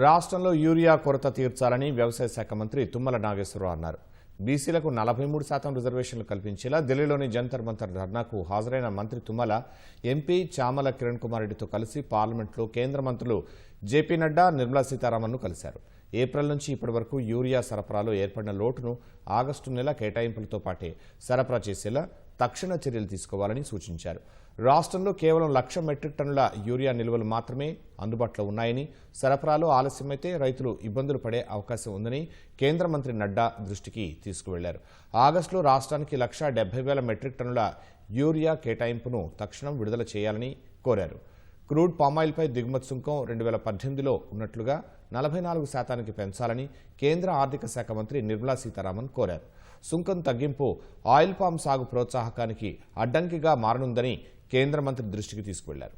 రాష్ట్రంలో యూరియా కొరత తీర్చాలని వ్యవసాయ శాఖ మంత్రి తుమ్మల నాగేశ్వరరావు అన్నారు. బీసీలకు 43% రిజర్వేషన్లు కల్పించేలా ఢిల్లీలోని జంతర్ మంతర్ ధర్నాకు హాజరైన మంత్రి తుమ్మల ఎంపీ చామల కిరణ్ కుమార్ రెడ్డితో కలిసి పార్లమెంట్లో కేంద్ర మంత్రులు జేపీ నడ్డా, నిర్మలా సీతారామన్ను కలిశారు. ఏప్రిల్ నుంచి ఇప్పటి వరకు యూరియా సరఫరాలో ఏర్పడిన లోటును ఆగస్టు నెల కేటాయింపులతో పాటే సరఫరా చేసేలా తక్షణ చర్యలు తీసుకోవాలని సూచించారు. రాష్ట్రంలో కేవలం 1,00,000 మెట్రిక్ టన్నుల యూరియా నిల్వలు మాత్రమే అందుబాటులో ఉన్నాయని, సరఫరాలో ఆలస్యమైతే రైతులు ఇబ్బందులు పడే అవకాశం ఉందని కేంద్ర మంత్రి నడ్డా దృష్టికి తీసుకువెళ్లారు. ఆగస్టులో రాష్ట్రానికి 1,70,000 మెట్రిక్ టన్నుల యూరియా కేటాయింపును తక్షణం విడుదల చేయాలని కోరారు. క్రూడ్ పామాయిల్పై దిగుమతి సుంకం 2018లో ఉన్నట్లుగా 44% పెంచాలని కేంద్ర ఆర్థిక శాఖ మంత్రి నిర్మలా సీతారామన్ కోరారు. సుంకం తగ్గింపు ఆయిల్ పామ్ సాగు ప్రోత్సాహకానికి అడ్డంకిగా మారనుందని కేంద్ర మంత్రి దృష్టికి తీసుకువెళ్లారు.